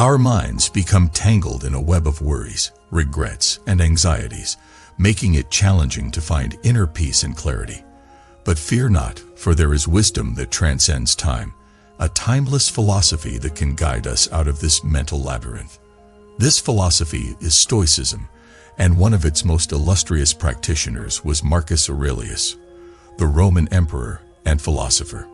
Our minds become tangled in a web of worries, regrets, and anxieties, making it challenging to find inner peace and clarity. But fear not, for there is wisdom that transcends time, a timeless philosophy that can guide us out of this mental labyrinth. This philosophy is Stoicism, and one of its most illustrious practitioners was Marcus Aurelius, the Roman emperor and philosopher.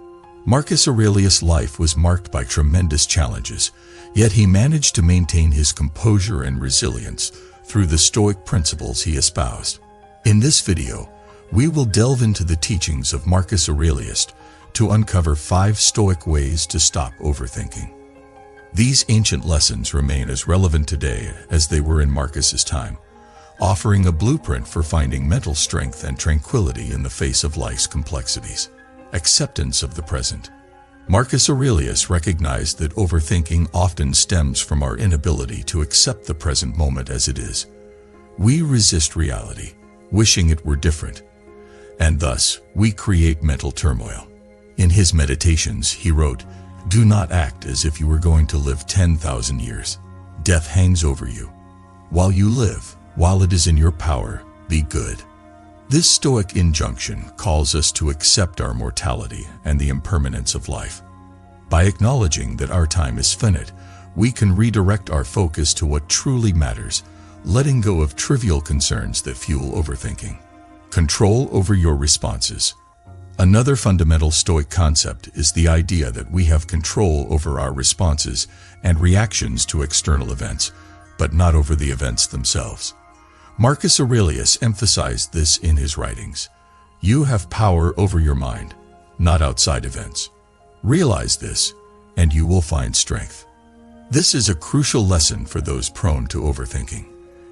Marcus Aurelius' life was marked by tremendous challenges, yet he managed to maintain his composure and resilience through the Stoic principles he espoused. In this video, we will delve into the teachings of Marcus Aurelius to uncover 5 Stoic ways to stop overthinking. These ancient lessons remain as relevant today as they were in Marcus's time, offering a blueprint for finding mental strength and tranquility in the face of life's complexities. Acceptance of the present. Marcus Aurelius recognized that overthinking often stems from our inability to accept the present moment as it is. We resist reality, wishing it were different, and thus we create mental turmoil. In his meditations, he wrote, "Do not act as if you were going to live 10,000 years. Death hangs over you. While you live, while it is in your power, be good." This Stoic injunction calls us to accept our mortality and the impermanence of life. By acknowledging that our time is finite, we can redirect our focus to what truly matters, letting go of trivial concerns that fuel overthinking. Control over your responses. Another fundamental Stoic concept is the idea that we have control over our responses and reactions to external events, but not over the events themselves. Marcus Aurelius emphasized this in his writings. You have power over your mind, not outside events. Realize this, and you will find strength. This is a crucial lesson for those prone to overthinking.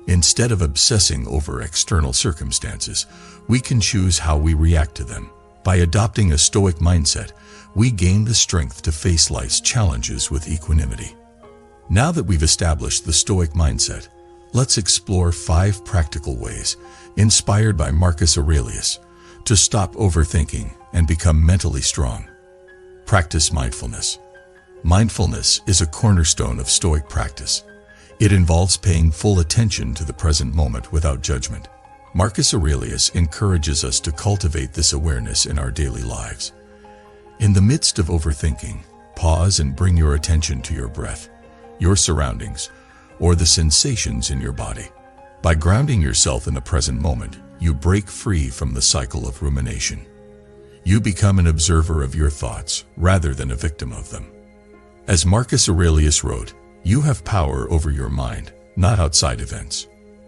Instead of obsessing over external circumstances, we can choose how we react to them. By adopting a Stoic mindset, we gain the strength to face life's challenges with equanimity. Now that we've established the Stoic mindset, let's explore 5 practical ways, inspired by Marcus Aurelius, to stop overthinking and become mentally strong. Practice mindfulness. Mindfulness is a cornerstone of Stoic practice. It involves paying full attention to the present moment without judgment. Marcus Aurelius encourages us to cultivate this awareness in our daily lives. In the midst of overthinking, pause and bring your attention to your breath, your surroundings, or the sensations in your body. By grounding yourself in the present moment, you break free from the cycle of rumination. You become an observer of your thoughts rather than a victim of them. As Marcus Aurelius wrote, you have power over your mind, not outside events.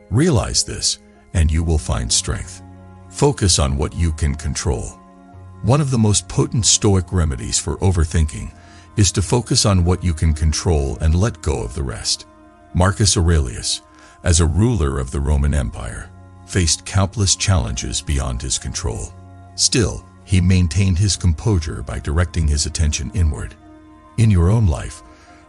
Realize this, and you will find strength. Focus on what you can control. One of the most potent Stoic remedies for overthinking is to focus on what you can control and let go of the rest. Marcus Aurelius, as a ruler of the Roman Empire, faced countless challenges beyond his control. Still, he maintained his composure by directing his attention inward. In your own life,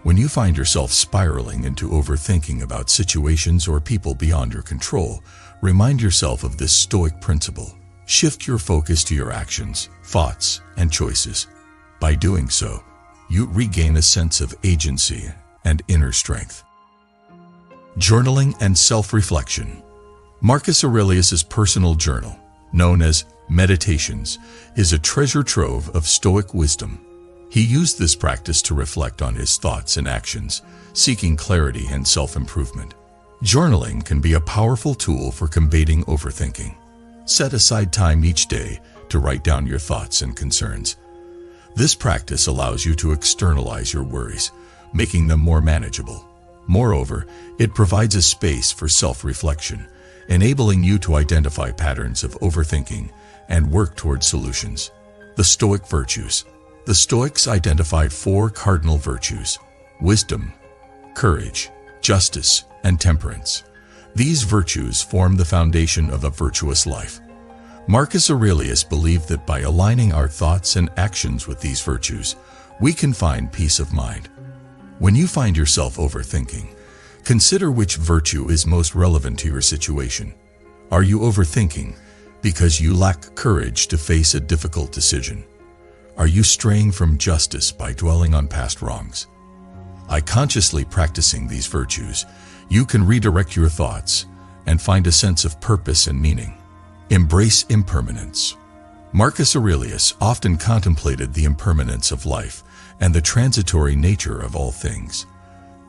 when you find yourself spiraling into overthinking about situations or people beyond your control, remind yourself of this Stoic principle. Shift your focus to your actions, thoughts, and choices. By doing so, you regain a sense of agency and inner strength. Journaling and self-reflection. Marcus Aurelius's personal journal, known as Meditations, is a treasure trove of Stoic wisdom. He used this practice to reflect on his thoughts and actions, seeking clarity and self-improvement. Journaling can be a powerful tool for combating overthinking. Set aside time each day to write down your thoughts and concerns. This practice allows you to externalize your worries, making them more manageable. Moreover, it provides a space for self-reflection, enabling you to identify patterns of overthinking and work toward solutions. The Stoic virtues. The Stoics identified 4 cardinal virtues: wisdom, courage, justice, and temperance. These virtues form the foundation of a virtuous life. Marcus Aurelius believed that by aligning our thoughts and actions with these virtues, we can find peace of mind. When you find yourself overthinking, consider which virtue is most relevant to your situation. Are you overthinking because you lack courage to face a difficult decision? Are you straying from justice by dwelling on past wrongs? By consciously practicing these virtues, you can redirect your thoughts and find a sense of purpose and meaning. Embrace impermanence. Marcus Aurelius often contemplated the impermanence of life and the transitory nature of all things.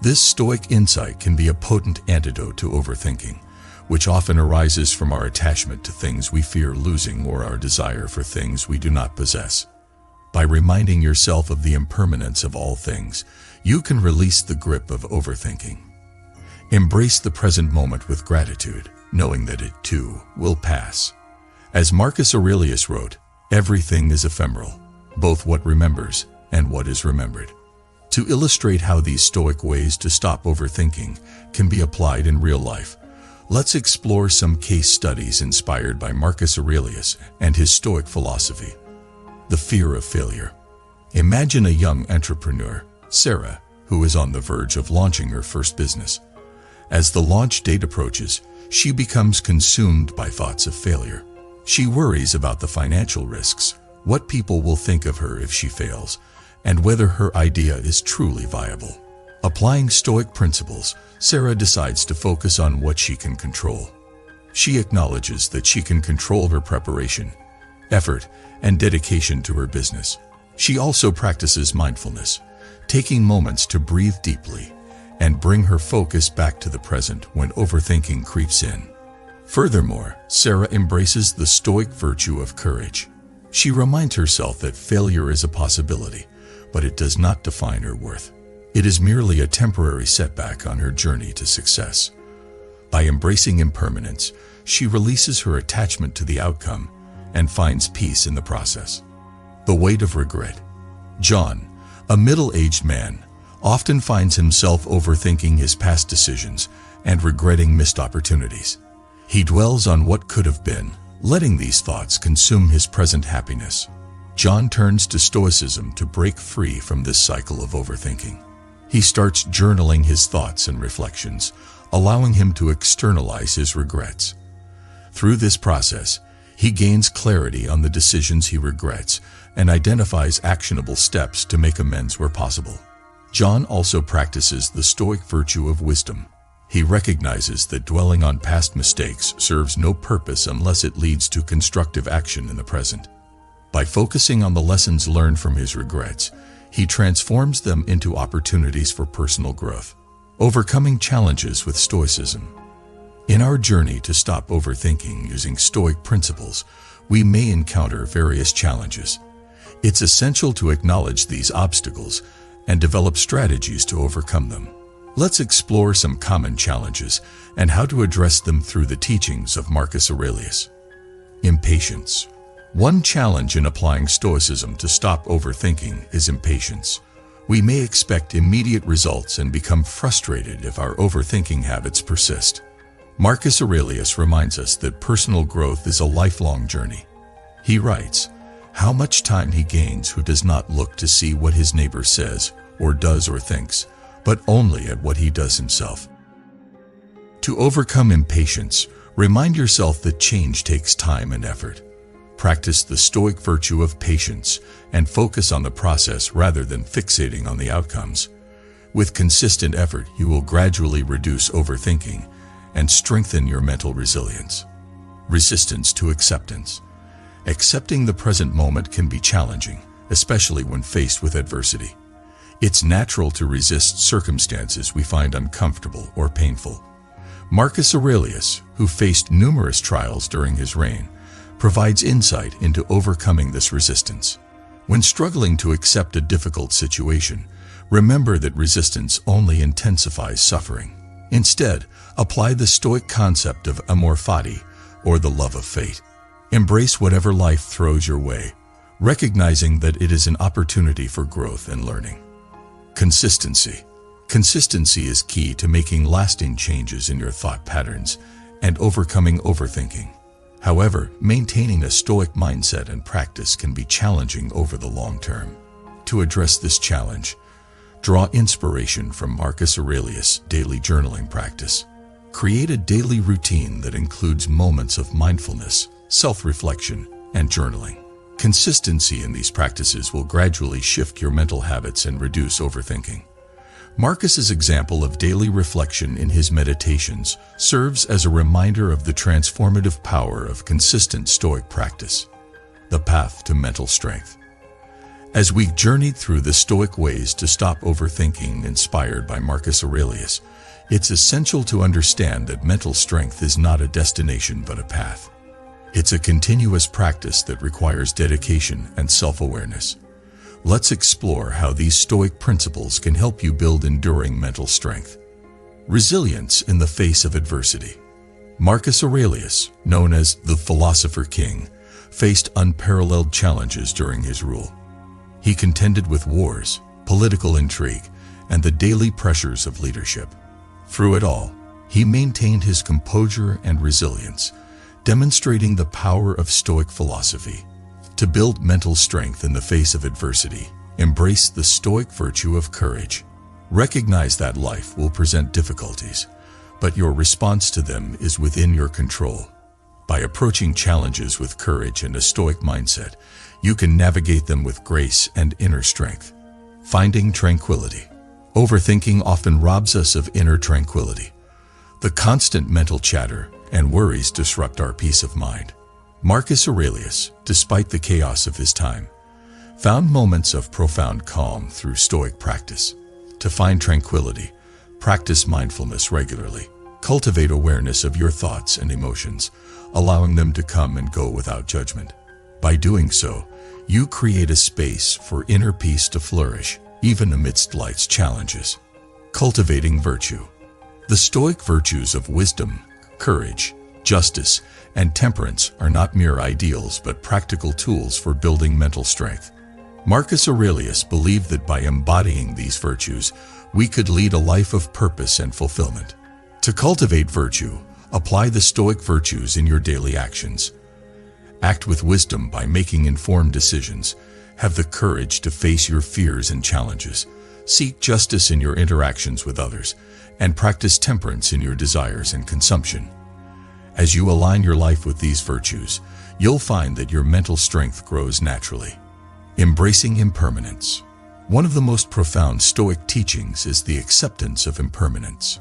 This Stoic insight can be a potent antidote to overthinking, which often arises from our attachment to things we fear losing or our desire for things we do not possess. By reminding yourself of the impermanence of all things, you can release the grip of overthinking. Embrace the present moment with gratitude, knowing that it too will pass. As Marcus Aurelius wrote, "Everything is ephemeral, both what remembers and what is remembered." To illustrate how these Stoic ways to stop overthinking can be applied in real life, let's explore some case studies inspired by Marcus Aurelius and his Stoic philosophy. The fear of failure. Imagine a young entrepreneur, Sarah, who is on the verge of launching her first business. As the launch date approaches, she becomes consumed by thoughts of failure. She worries about the financial risks, what people will think of her if she fails, and whether her idea is truly viable. Applying Stoic principles, Sarah decides to focus on what she can control. She acknowledges that she can control her preparation, effort, and dedication to her business. She also practices mindfulness, taking moments to breathe deeply and bring her focus back to the present when overthinking creeps in. Furthermore, Sarah embraces the Stoic virtue of courage. She reminds herself that failure is a possibility, but it does not define her worth. It is merely a temporary setback on her journey to success. By embracing impermanence, she releases her attachment to the outcome and finds peace in the process. The weight of regret. John, a middle-aged man, often finds himself overthinking his past decisions and regretting missed opportunities. He dwells on what could have been, letting these thoughts consume his present happiness. John turns to Stoicism to break free from this cycle of overthinking. He starts journaling his thoughts and reflections, allowing him to externalize his regrets. Through this process, he gains clarity on the decisions he regrets and identifies actionable steps to make amends where possible. John also practices the Stoic virtue of wisdom. He recognizes that dwelling on past mistakes serves no purpose unless it leads to constructive action in the present. By focusing on the lessons learned from his regrets, he transforms them into opportunities for personal growth. Overcoming challenges with Stoicism. In our journey to stop overthinking using Stoic principles, we may encounter various challenges. It's essential to acknowledge these obstacles and develop strategies to overcome them. Let's explore some common challenges and how to address them through the teachings of Marcus Aurelius. Impatience. One challenge in applying Stoicism to stop overthinking is impatience. We may expect immediate results and become frustrated if our overthinking habits persist. Marcus Aurelius reminds us that personal growth is a lifelong journey. He writes, "How much time he gains who does not look to see what his neighbor says or does or thinks, but only at what he does himself." To overcome impatience, remind yourself that change takes time and effort. Practice the Stoic virtue of patience and focus on the process rather than fixating on the outcomes. With consistent effort, you will gradually reduce overthinking and strengthen your mental resilience. Resistance to acceptance. Accepting the present moment can be challenging, especially when faced with adversity. It's natural to resist circumstances we find uncomfortable or painful. Marcus Aurelius, who faced numerous trials during his reign, provides insight into overcoming this resistance. When struggling to accept a difficult situation, remember that resistance only intensifies suffering. Instead, apply the Stoic concept of amor fati, or the love of fate. Embrace whatever life throws your way, recognizing that it is an opportunity for growth and learning. Consistency. Consistency is key to making lasting changes in your thought patterns and overcoming overthinking. However, maintaining a Stoic mindset and practice can be challenging over the long term. To address this challenge, draw inspiration from Marcus Aurelius' daily journaling practice. Create a daily routine that includes moments of mindfulness, self-reflection, and journaling. Consistency in these practices will gradually shift your mental habits and reduce overthinking. Marcus's example of daily reflection in his meditations serves as a reminder of the transformative power of consistent Stoic practice, the path to mental strength. As we journeyed through the Stoic ways to stop overthinking inspired by Marcus Aurelius, it's essential to understand that mental strength is not a destination but a path. It's a continuous practice that requires dedication and self-awareness. Let's explore how these Stoic principles can help you build enduring mental strength. Resilience in the face of adversity. Marcus Aurelius, known as the Philosopher King, faced unparalleled challenges during his rule. He contended with wars, political intrigue, and the daily pressures of leadership. Through it all, he maintained his composure and resilience, demonstrating the power of Stoic philosophy. To build mental strength in the face of adversity, embrace the Stoic virtue of courage. Recognize that life will present difficulties, but your response to them is within your control. By approaching challenges with courage and a Stoic mindset, you can navigate them with grace and inner strength. Finding tranquility. Overthinking often robs us of inner tranquility. The constant mental chatter and worries disrupt our peace of mind. Marcus Aurelius, despite the chaos of his time, found moments of profound calm through Stoic practice. To find tranquility, practice mindfulness regularly. Cultivate awareness of your thoughts and emotions, allowing them to come and go without judgment. By doing so, you create a space for inner peace to flourish, even amidst life's challenges. Cultivating virtue. The Stoic virtues of wisdom, courage, justice, and temperance are not mere ideals but practical tools for building mental strength. Marcus Aurelius believed that by embodying these virtues, we could lead a life of purpose and fulfillment. To cultivate virtue, apply the Stoic virtues in your daily actions. Act with wisdom by making informed decisions. Have the courage to face your fears and challenges. Seek justice in your interactions with others, and practice temperance in your desires and consumption. As you align your life with these virtues, you'll find that your mental strength grows naturally. Embracing impermanence. One of the most profound Stoic teachings is the acceptance of impermanence.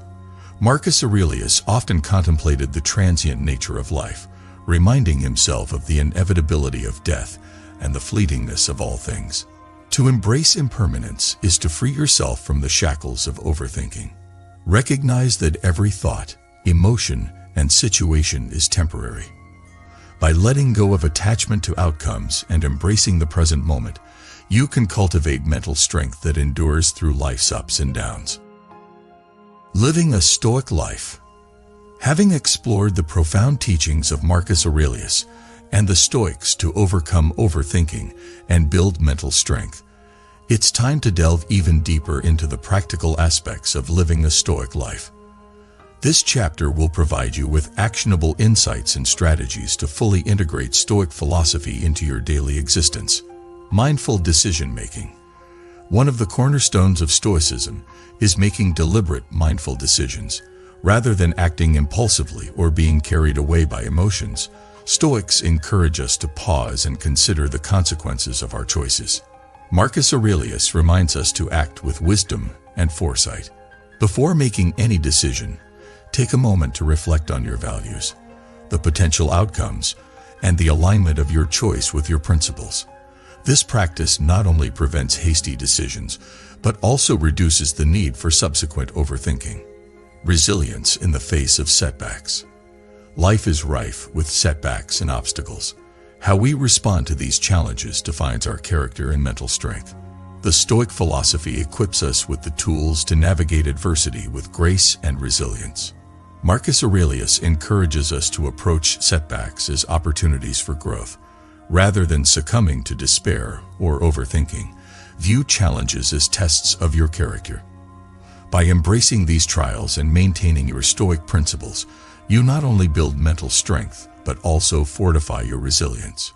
Marcus Aurelius often contemplated the transient nature of life, reminding himself of the inevitability of death and the fleetingness of all things. To embrace impermanence is to free yourself from the shackles of overthinking. Recognize that every thought, emotion, and situation is temporary. By letting go of attachment to outcomes and embracing the present moment, you can cultivate mental strength that endures through life's ups and downs. Living a Stoic life. Having explored the profound teachings of Marcus Aurelius and the Stoics to overcome overthinking and build mental strength, it's time to delve even deeper into the practical aspects of living a Stoic life. This chapter will provide you with actionable insights and strategies to fully integrate Stoic philosophy into your daily existence. Mindful decision-making. One of the cornerstones of Stoicism is making deliberate, mindful decisions. Rather than acting impulsively or being carried away by emotions, Stoics encourage us to pause and consider the consequences of our choices. Marcus Aurelius reminds us to act with wisdom and foresight. Before making any decision, take a moment to reflect on your values, the potential outcomes, and the alignment of your choice with your principles. This practice not only prevents hasty decisions, but also reduces the need for subsequent overthinking. Resilience in the face of setbacks. Life is rife with setbacks and obstacles. How we respond to these challenges defines our character and mental strength. The Stoic philosophy equips us with the tools to navigate adversity with grace and resilience. Marcus Aurelius encourages us to approach setbacks as opportunities for growth. Rather than succumbing to despair or overthinking, view challenges as tests of your character. By embracing these trials and maintaining your Stoic principles, you not only build mental strength, but also fortify your resilience.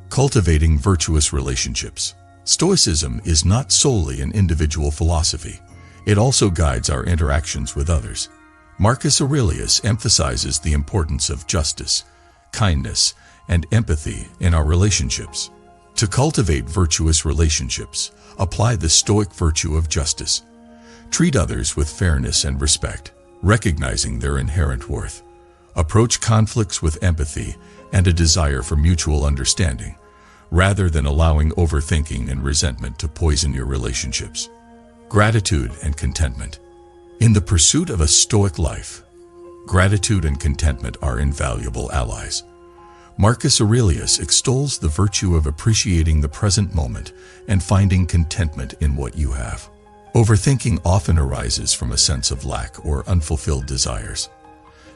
Cultivating virtuous relationships. Stoicism is not solely an individual philosophy. It also guides our interactions with others. Marcus Aurelius emphasizes the importance of justice, kindness, and empathy in our relationships. To cultivate virtuous relationships, apply the Stoic virtue of justice. Treat others with fairness and respect, recognizing their inherent worth. Approach conflicts with empathy and a desire for mutual understanding, rather than allowing overthinking and resentment to poison your relationships. Gratitude and contentment. In the pursuit of a Stoic life, gratitude and contentment are invaluable allies. Marcus Aurelius extols the virtue of appreciating the present moment and finding contentment in what you have. Overthinking often arises from a sense of lack or unfulfilled desires.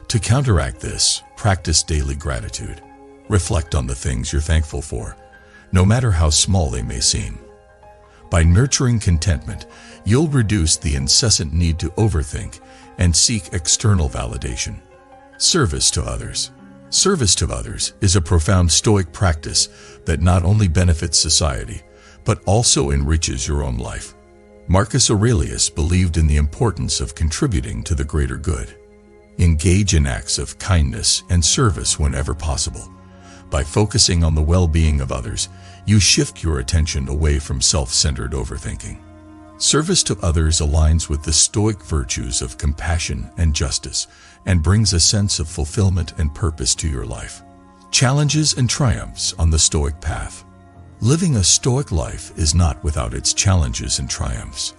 To counteract this, practice daily gratitude. Reflect on the things you're thankful for, no matter how small they may seem. By nurturing contentment, you'll reduce the incessant need to overthink and seek external validation. Service to others. Service to others is a profound Stoic practice that not only benefits society, but also enriches your own life. Marcus Aurelius believed in the importance of contributing to the greater good. Engage in acts of kindness and service whenever possible. By focusing on the well-being of others, you shift your attention away from self-centered overthinking. Service to others aligns with the Stoic virtues of compassion and justice and brings a sense of fulfillment and purpose to your life. Challenges and triumphs on the Stoic path. Living a Stoic life is not without its challenges and triumphs.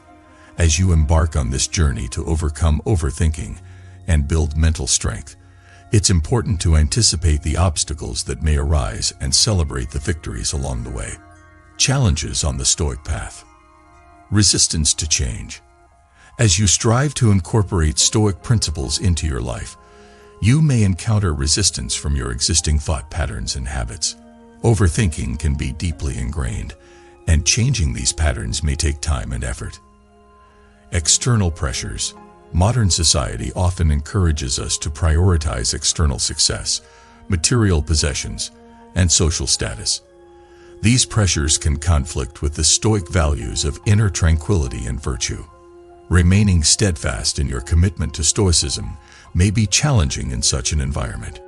As you embark on this journey to overcome overthinking and build mental strength, it's important to anticipate the obstacles that may arise and celebrate the victories along the way. Challenges on the Stoic path. Resistance to change. As you strive to incorporate Stoic principles into your life, you may encounter resistance from your existing thought patterns and habits. Overthinking can be deeply ingrained, and changing these patterns may take time and effort. External pressures. Modern society often encourages us to prioritize external success, material possessions, and social status. These pressures can conflict with the Stoic values of inner tranquility and virtue. Remaining steadfast in your commitment to Stoicism may be challenging in such an environment.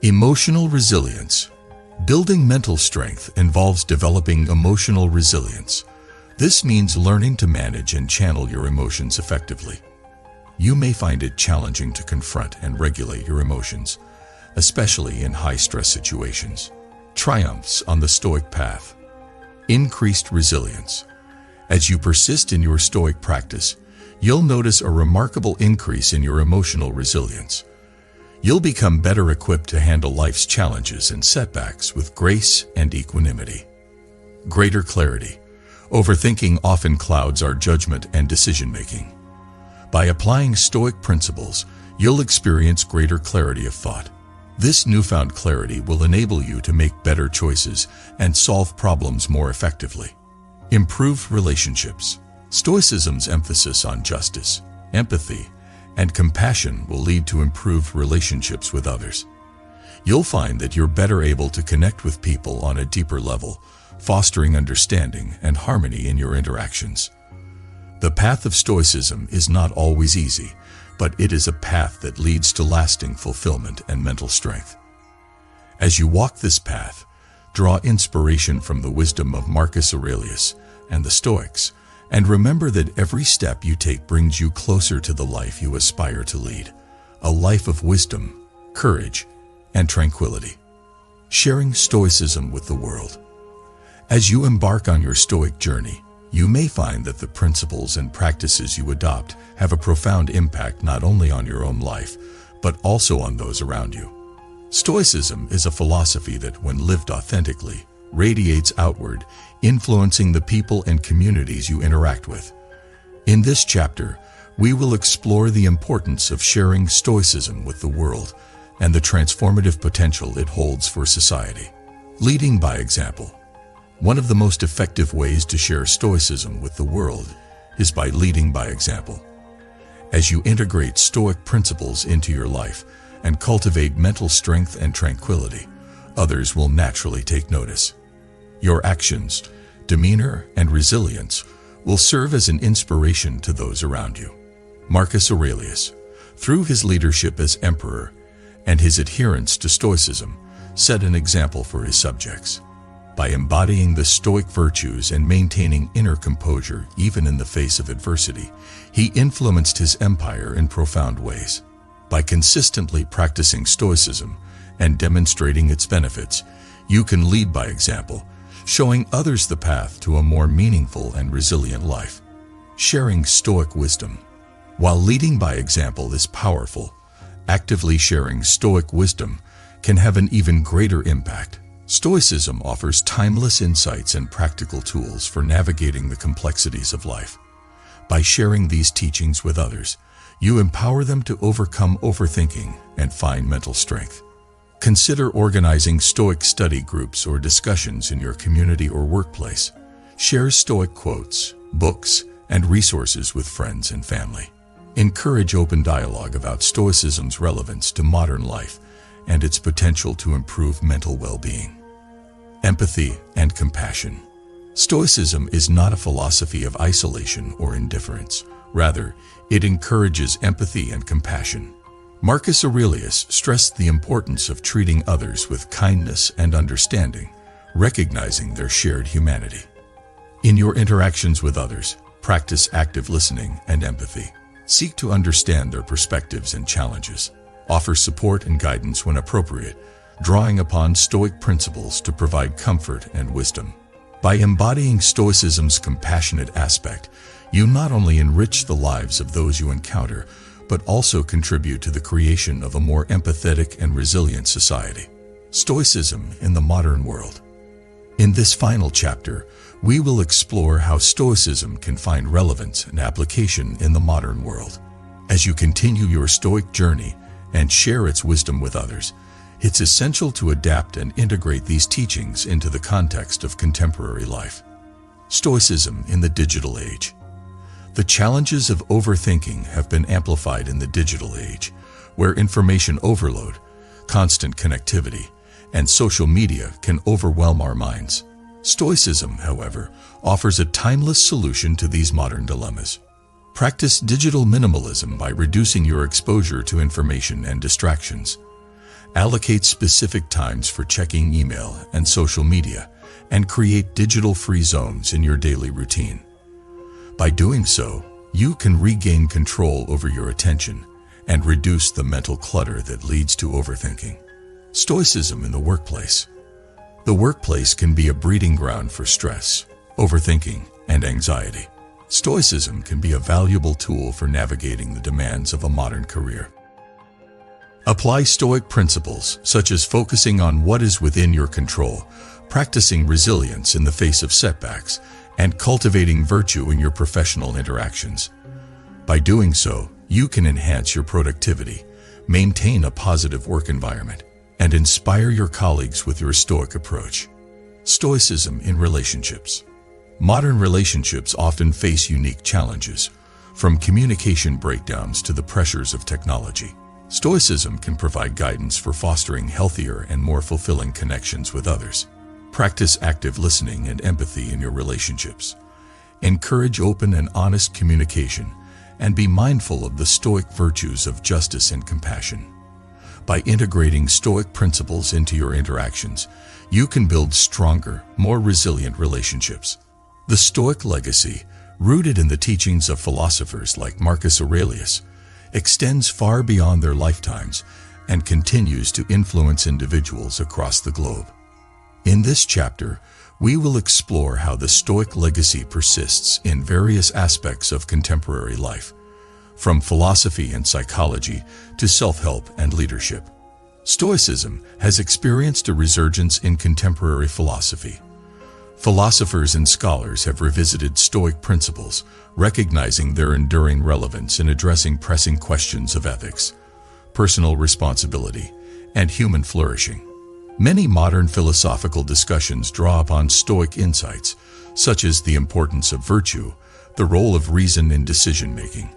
Emotional resilience. Building mental strength involves developing emotional resilience. This means learning to manage and channel your emotions effectively. You may find it challenging to confront and regulate your emotions, especially in high-stress situations. Triumphs on the Stoic path. Increased resilience. As you persist in your Stoic practice, you'll notice a remarkable increase in your emotional resilience. You'll become better equipped to handle life's challenges and setbacks with grace and equanimity. Greater clarity. Overthinking often clouds our judgment and decision-making. By applying Stoic principles, you'll experience greater clarity of thought. This newfound clarity will enable you to make better choices and solve problems more effectively. Improved relationships. Stoicism's emphasis on justice, empathy, and compassion will lead to improved relationships with others. You'll find that you're better able to connect with people on a deeper level, fostering understanding and harmony in your interactions. The path of Stoicism is not always easy, but it is a path that leads to lasting fulfillment and mental strength. As you walk this path, draw inspiration from the wisdom of Marcus Aurelius and the Stoics, and remember that every step you take brings you closer to the life you aspire to lead, a life of wisdom, courage, and tranquility. Sharing Stoicism with the world. As you embark on your Stoic journey, you may find that the principles and practices you adopt have a profound impact not only on your own life, but also on those around you. Stoicism is a philosophy that, when lived authentically, radiates outward, influencing the people and communities you interact with. In this chapter, we will explore the importance of sharing Stoicism with the world and the transformative potential it holds for society. Leading by example. One of the most effective ways to share Stoicism with the world is by leading by example. As you integrate Stoic principles into your life and cultivate mental strength and tranquility, others will naturally take notice. Your actions, demeanor, and resilience will serve as an inspiration to those around you. Marcus Aurelius, through his leadership as emperor and his adherence to Stoicism, set an example for his subjects. By embodying the Stoic virtues and maintaining inner composure even in the face of adversity, he influenced his empire in profound ways. By consistently practicing Stoicism and demonstrating its benefits, you can lead by example, showing others the path to a more meaningful and resilient life. Sharing Stoic wisdom. While leading by example is powerful, actively sharing Stoic wisdom can have an even greater impact. Stoicism offers timeless insights and practical tools for navigating the complexities of life. By sharing these teachings with others, you empower them to overcome overthinking and find mental strength. Consider organizing Stoic study groups or discussions in your community or workplace. Share Stoic quotes, books, and resources with friends and family. Encourage open dialogue about Stoicism's relevance to modern life and its potential to improve mental well-being. Empathy and compassion. Stoicism is not a philosophy of isolation or indifference. Rather, it encourages empathy and compassion. Marcus Aurelius stressed the importance of treating others with kindness and understanding, recognizing their shared humanity. In your interactions with others, practice active listening and empathy. Seek to understand their perspectives and challenges. Offer support and guidance when appropriate, drawing upon Stoic principles to provide comfort and wisdom. By embodying Stoicism's compassionate aspect, you not only enrich the lives of those you encounter, but also contribute to the creation of a more empathetic and resilient society. Stoicism in the modern world. In this final chapter, we will explore how Stoicism can find relevance and application in the modern world. As you continue your Stoic journey and share its wisdom with others, it's essential to adapt and integrate these teachings into the context of contemporary life. Stoicism in the digital age. The challenges of overthinking have been amplified in the digital age, where information overload, constant connectivity, and social media can overwhelm our minds. Stoicism, however, offers a timeless solution to these modern dilemmas. Practice digital minimalism by reducing your exposure to information and distractions. Allocate specific times for checking email and social media, and create digital-free zones in your daily routine. By doing so, you can regain control over your attention and reduce the mental clutter that leads to overthinking. Stoicism in the workplace. The workplace can be a breeding ground for stress, overthinking, and anxiety. Stoicism can be a valuable tool for navigating the demands of a modern career. Apply Stoic principles such as focusing on what is within your control, practicing resilience in the face of setbacks, and cultivating virtue in your professional interactions. By doing so, you can enhance your productivity, maintain a positive work environment, and inspire your colleagues with your Stoic approach. Stoicism in relationships. Modern relationships often face unique challenges, from communication breakdowns to the pressures of technology. Stoicism can provide guidance for fostering healthier and more fulfilling connections with others. Practice active listening and empathy in your relationships. Encourage open and honest communication, and be mindful of the Stoic virtues of justice and compassion. By integrating Stoic principles into your interactions, you can build stronger, more resilient relationships. The Stoic legacy, rooted in the teachings of philosophers like Marcus Aurelius, extends far beyond their lifetimes and continues to influence individuals across the globe. In this chapter, we will explore how the Stoic legacy persists in various aspects of contemporary life, from philosophy and psychology to self-help and leadership. Stoicism has experienced a resurgence in contemporary philosophy. Philosophers and scholars have revisited Stoic principles, recognizing their enduring relevance in addressing pressing questions of ethics, personal responsibility, and human flourishing. Many modern philosophical discussions draw upon Stoic insights, such as the importance of virtue, the role of reason in decision-making,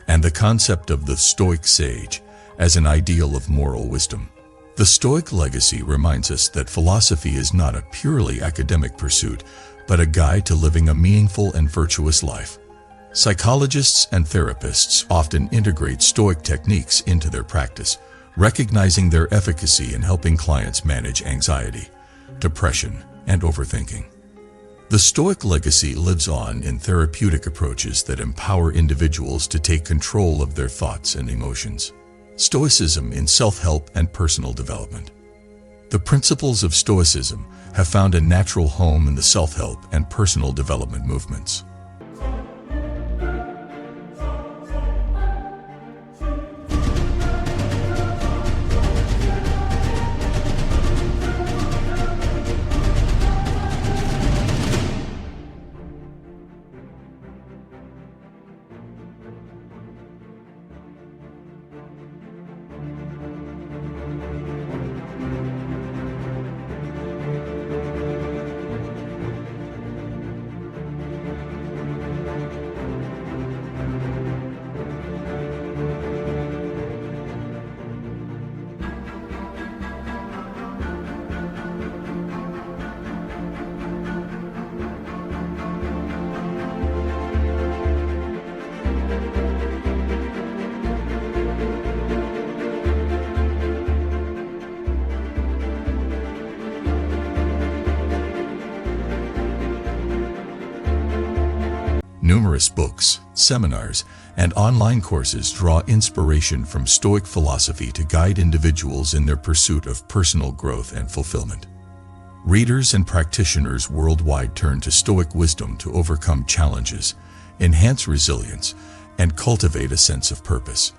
and the concept of the Stoic sage as an ideal of moral wisdom. The Stoic legacy reminds us that philosophy is not a purely academic pursuit, but a guide to living a meaningful and virtuous life. Psychologists and therapists often integrate Stoic techniques into their practice, recognizing their efficacy in helping clients manage anxiety, depression, and overthinking. The Stoic legacy lives on in therapeutic approaches that empower individuals to take control of their thoughts and emotions. Stoicism in self-help and personal development. The principles of Stoicism have found a natural home in the self-help and personal development movements. Numerous books, seminars, and online courses draw inspiration from Stoic philosophy to guide individuals in their pursuit of personal growth and fulfillment. Readers and practitioners worldwide turn to Stoic wisdom to overcome challenges, enhance resilience, and cultivate a sense of purpose.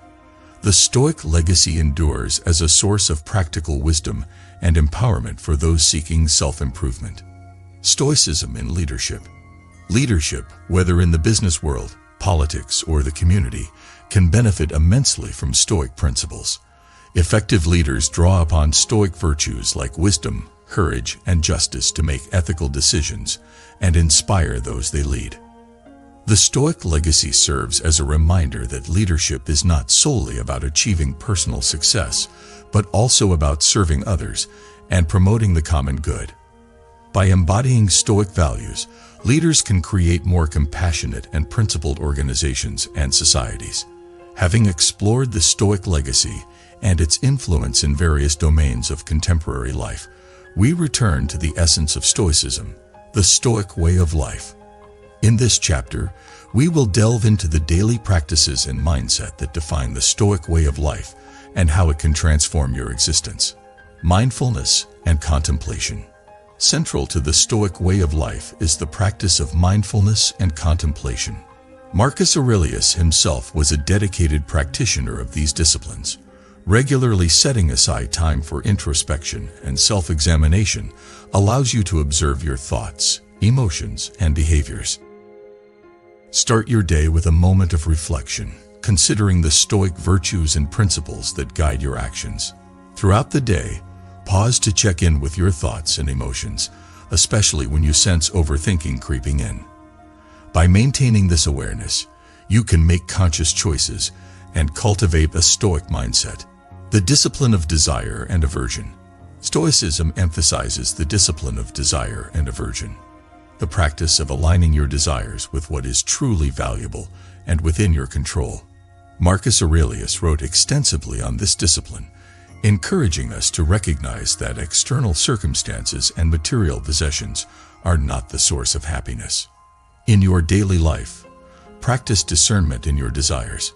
The Stoic legacy endures as a source of practical wisdom and empowerment for those seeking self-improvement. Stoicism in leadership. Leadership, whether in the business world, politics, or the community, can benefit immensely from Stoic principles. Effective leaders draw upon Stoic virtues like wisdom, courage, and justice to make ethical decisions and inspire those they lead. The Stoic legacy serves as a reminder that leadership is not solely about achieving personal success, but also about serving others and promoting the common good. By embodying Stoic values, leaders can create more compassionate and principled organizations and societies. Having explored the Stoic legacy and its influence in various domains of contemporary life, we return to the essence of Stoicism, the Stoic way of life. In this chapter, we will delve into the daily practices and mindset that define the Stoic way of life and how it can transform your existence. Mindfulness and contemplation. Central to the Stoic way of life is the practice of mindfulness and contemplation. Marcus Aurelius himself was a dedicated practitioner of these disciplines. Regularly setting aside time for introspection and self-examination allows you to observe your thoughts, emotions, and behaviors. Start your day with a moment of reflection, considering the Stoic virtues and principles that guide your actions. Throughout the day, pause to check in with your thoughts and emotions, especially when you sense overthinking creeping in. By maintaining this awareness, you can make conscious choices and cultivate a Stoic mindset. The discipline of desire and aversion. Stoicism emphasizes the discipline of desire and aversion, the practice of aligning your desires with what is truly valuable and within your control. Marcus Aurelius wrote extensively on this discipline, encouraging us to recognize that external circumstances and material possessions are not the source of happiness. In your daily life, practice discernment in your desires.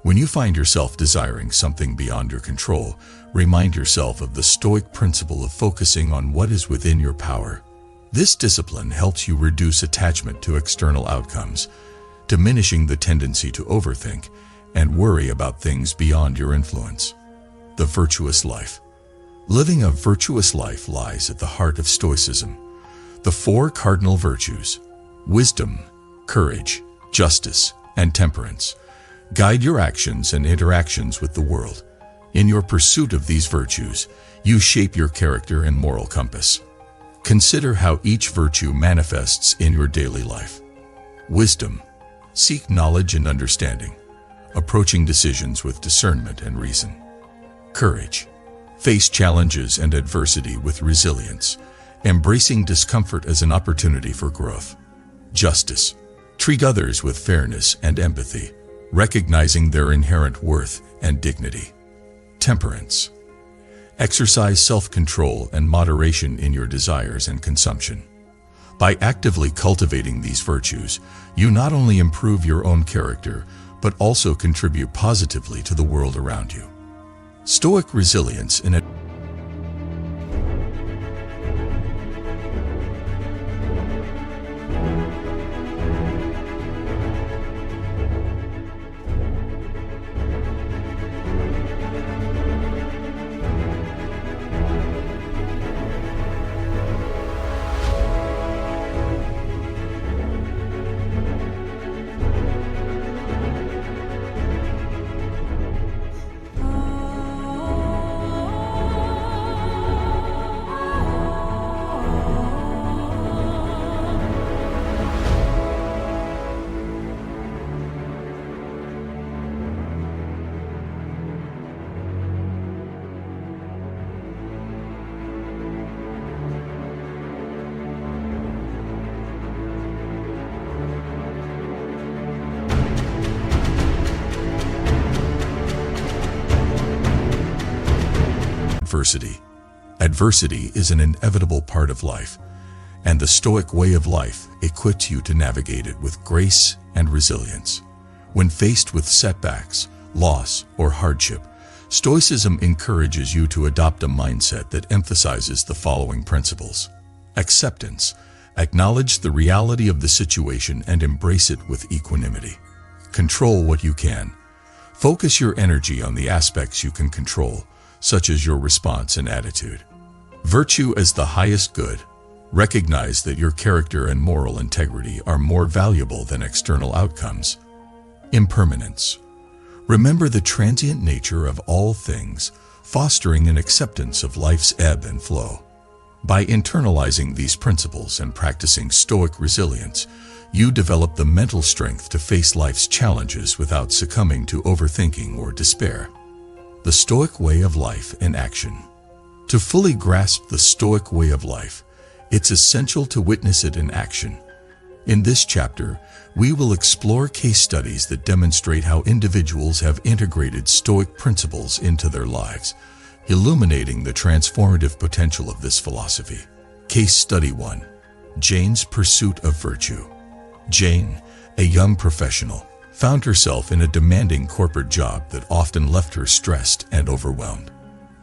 When you find yourself desiring something beyond your control, remind yourself of the Stoic principle of focusing on what is within your power. This discipline helps you reduce attachment to external outcomes, diminishing the tendency to overthink and worry about things beyond your influence. The virtuous life. Living a virtuous life lies at the heart of Stoicism. The four cardinal virtues, wisdom, courage, justice, and temperance, guide your actions and interactions with the world. In your pursuit of these virtues, you shape your character and moral compass. Consider how each virtue manifests in your daily life. Wisdom. Seek knowledge and understanding, approaching decisions with discernment and reason. Courage. Face challenges and adversity with resilience, embracing discomfort as an opportunity for growth. Justice. Treat others with fairness and empathy, recognizing their inherent worth and dignity. Temperance. Exercise self-control and moderation in your desires and consumption. By actively cultivating these virtues, you not only improve your own character, but also contribute positively to the world around you. Stoic resilience in adversity. Adversity is an inevitable part of life, and the Stoic way of life equips you to navigate it with grace and resilience. When faced with setbacks, loss, or hardship, Stoicism encourages you to adopt a mindset that emphasizes the following principles. Acceptance. Acknowledge the reality of the situation and embrace it with equanimity. Control what you can. Focus your energy on the aspects you can control, such as your response and attitude. Virtue as the highest good. Recognize that your character and moral integrity are more valuable than external outcomes. Impermanence. Remember the transient nature of all things, fostering an acceptance of life's ebb and flow. By internalizing these principles and practicing Stoic resilience, you develop the mental strength to face life's challenges without succumbing to overthinking or despair. The Stoic way of life in action. To fully grasp the Stoic way of life, it's essential to witness it in action. In this chapter, we will explore case studies that demonstrate how individuals have integrated Stoic principles into their lives, illuminating the transformative potential of this philosophy. Case Study 1. Jane's Pursuit of Virtue. Jane, a young professional, found herself in a demanding corporate job that often left her stressed and overwhelmed.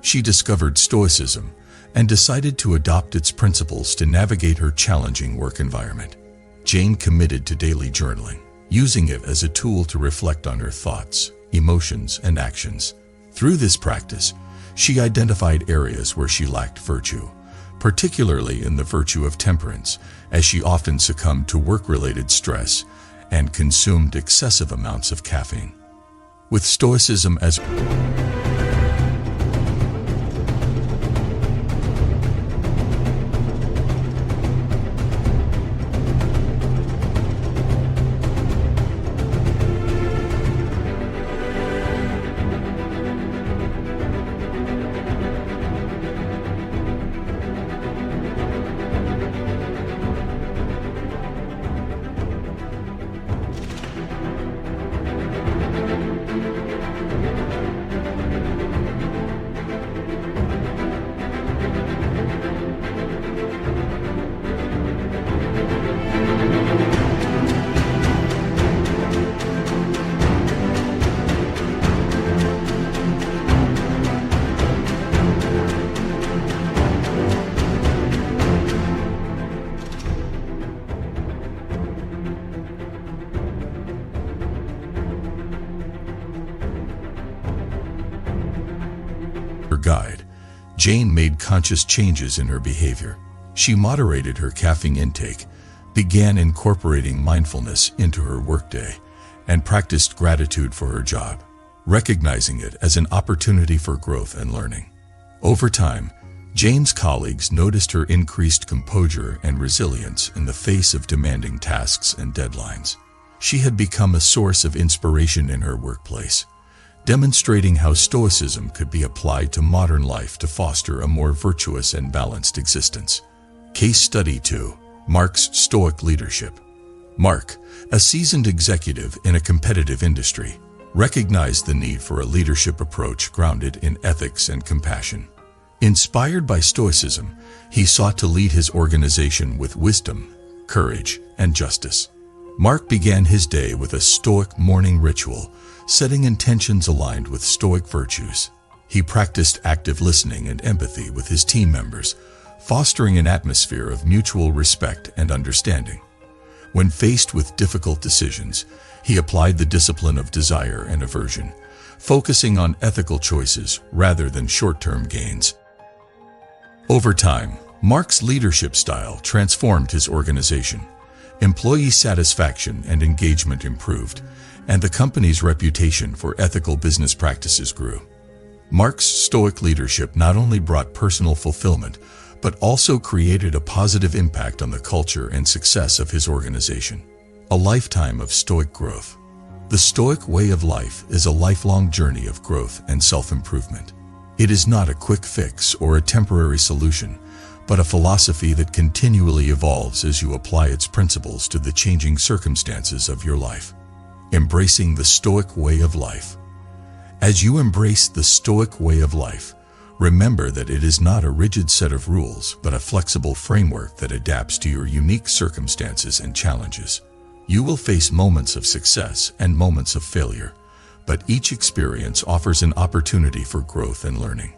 She discovered Stoicism and decided to adopt its principles to navigate her challenging work environment. Jane committed to daily journaling, using it as a tool to reflect on her thoughts, emotions, and actions. Through this practice, she identified areas where she lacked virtue, particularly in the virtue of temperance, as she often succumbed to work-related stress and consumed excessive amounts of caffeine. With Stoicism as her guide, Jane made conscious changes in her behavior. She moderated her caffeine intake, began incorporating mindfulness into her workday, and practiced gratitude for her job, recognizing it as an opportunity for growth and learning. Over time, Jane's colleagues noticed her increased composure and resilience in the face of demanding tasks and deadlines. She had become a source of inspiration in her workplace, demonstrating how Stoicism could be applied to modern life to foster a more virtuous and balanced existence. Case Study 2. Mark's Stoic Leadership. Mark, a seasoned executive in a competitive industry, recognized the need for a leadership approach grounded in ethics and compassion. Inspired by Stoicism, he sought to lead his organization with wisdom, courage, and justice. Mark began his day with a Stoic morning ritual, setting intentions aligned with Stoic virtues. He practiced active listening and empathy with his team members, fostering an atmosphere of mutual respect and understanding. When faced with difficult decisions, he applied the discipline of desire and aversion, focusing on ethical choices rather than short-term gains. Over time, Mark's leadership style transformed his organization. Employee satisfaction and engagement improved, and the company's reputation for ethical business practices grew. Mark's Stoic leadership not only brought personal fulfillment, but also created a positive impact on the culture and success of his organization. A lifetime of Stoic growth. The Stoic way of life is a lifelong journey of growth and self-improvement. It is not a quick fix or a temporary solution, but a philosophy that continually evolves as you apply its principles to the changing circumstances of your life. Embracing the Stoic way of life. As you embrace the Stoic way of life, remember that it is not a rigid set of rules, but a flexible framework that adapts to your unique circumstances and challenges. You will face moments of success and moments of failure, but each experience offers an opportunity for growth and learning.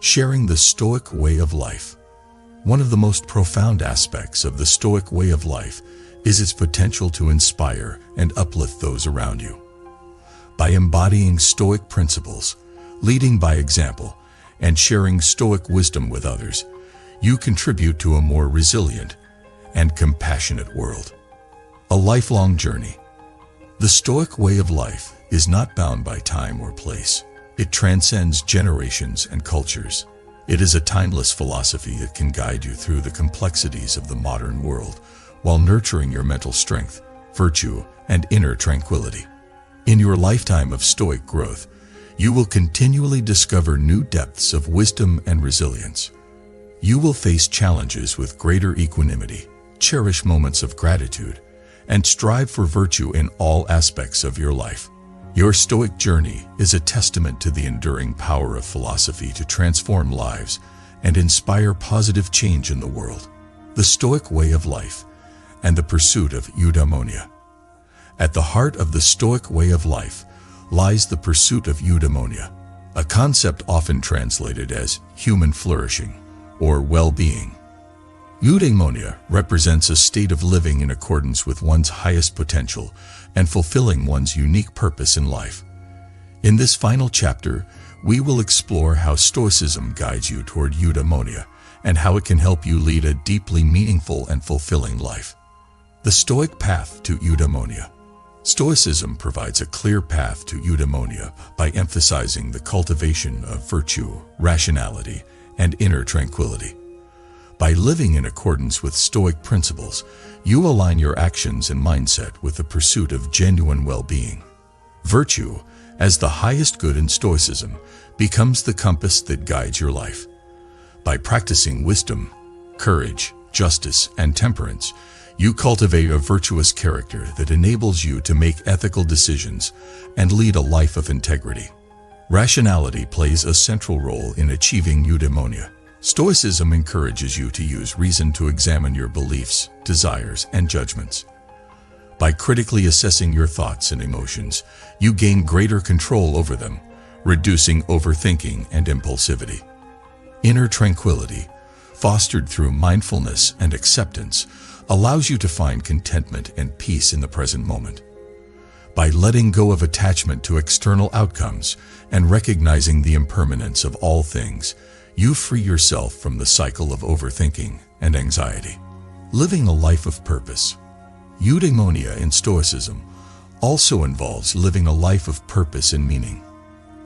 Sharing the Stoic way of life. One of the most profound aspects of the Stoic way of life is its potential to inspire and uplift those around you. By embodying Stoic principles, leading by example, and sharing Stoic wisdom with others, you contribute to a more resilient and compassionate world. A lifelong journey. The Stoic way of life is not bound by time or place. It transcends generations and cultures. It is a timeless philosophy that can guide you through the complexities of the modern world while nurturing your mental strength, virtue, and inner tranquility. In your lifetime of Stoic growth, you will continually discover new depths of wisdom and resilience. You will face challenges with greater equanimity, cherish moments of gratitude, and strive for virtue in all aspects of your life. Your Stoic journey is a testament to the enduring power of philosophy to transform lives and inspire positive change in the world. The Stoic way of life and the pursuit of eudaimonia. At the heart of the Stoic way of life lies the pursuit of eudaimonia, a concept often translated as human flourishing or well-being. Eudaimonia represents a state of living in accordance with one's highest potential and fulfilling one's unique purpose in life. In this final chapter, we will explore how Stoicism guides you toward eudaimonia and how it can help you lead a deeply meaningful and fulfilling life. The Stoic path to eudaimonia. Stoicism provides a clear path to eudaimonia by emphasizing the cultivation of virtue, rationality, and inner tranquility. By living in accordance with Stoic principles, you align your actions and mindset with the pursuit of genuine well-being. Virtue, as the highest good in Stoicism, becomes the compass that guides your life. By practicing wisdom, courage, justice, and temperance, you cultivate a virtuous character that enables you to make ethical decisions and lead a life of integrity. Rationality plays a central role in achieving eudaimonia. Stoicism encourages you to use reason to examine your beliefs, desires, and judgments. By critically assessing your thoughts and emotions, you gain greater control over them, reducing overthinking and impulsivity. Inner tranquility, fostered through mindfulness and acceptance, allows you to find contentment and peace in the present moment. By letting go of attachment to external outcomes and recognizing the impermanence of all things, you free yourself from the cycle of overthinking and anxiety. Living a life of purpose. Eudaimonia in Stoicism also involves living a life of purpose and meaning.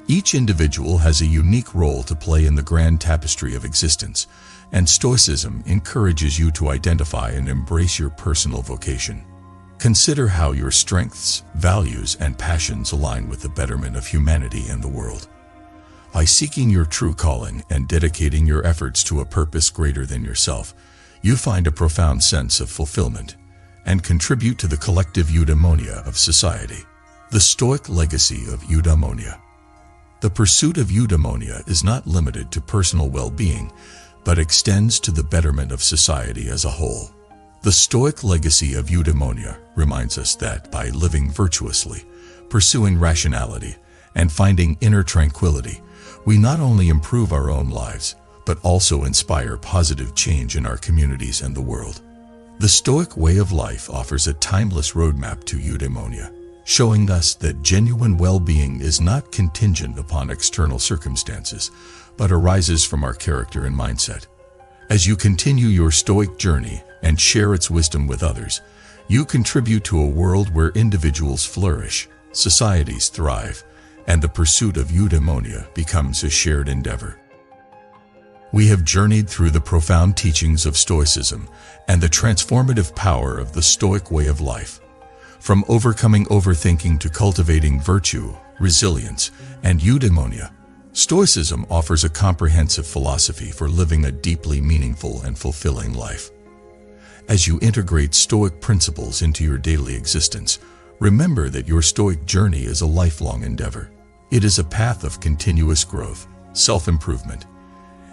Each individual has a unique role to play in the grand tapestry of existence, and Stoicism encourages you to identify and embrace your personal vocation. Consider how your strengths, values, and passions align with the betterment of humanity and the world. By seeking your true calling and dedicating your efforts to a purpose greater than yourself, you find a profound sense of fulfillment and contribute to the collective eudaimonia of society. The Stoic legacy of eudaimonia. The pursuit of eudaimonia is not limited to personal well-being, but extends to the betterment of society as a whole. The Stoic legacy of eudaimonia reminds us that by living virtuously, pursuing rationality, and finding inner tranquility, we not only improve our own lives, but also inspire positive change in our communities and the world. The Stoic way of life offers a timeless roadmap to eudaimonia, showing us that genuine well-being is not contingent upon external circumstances, but arises from our character and mindset. As you continue your Stoic journey and share its wisdom with others, you contribute to a world where individuals flourish, societies thrive, and the pursuit of eudaimonia becomes a shared endeavor. We have journeyed through the profound teachings of Stoicism and the transformative power of the Stoic way of life. From overcoming overthinking to cultivating virtue, resilience, and eudaimonia, Stoicism offers a comprehensive philosophy for living a deeply meaningful and fulfilling life. As you integrate Stoic principles into your daily existence, remember that your Stoic journey is a lifelong endeavor. It is a path of continuous growth, self-improvement,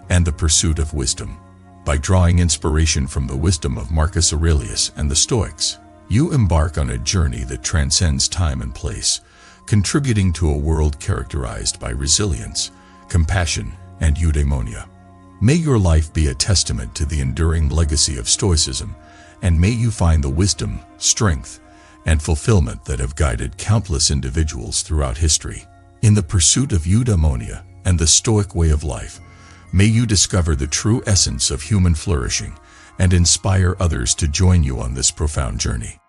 and the pursuit of wisdom. By drawing inspiration from the wisdom of Marcus Aurelius and the Stoics, you embark on a journey that transcends time and place, contributing to a world characterized by resilience, compassion, and eudaimonia. May your life be a testament to the enduring legacy of Stoicism, and may you find the wisdom, strength, and fulfillment that have guided countless individuals throughout history. In the pursuit of eudaimonia and the Stoic way of life, may you discover the true essence of human flourishing and inspire others to join you on this profound journey.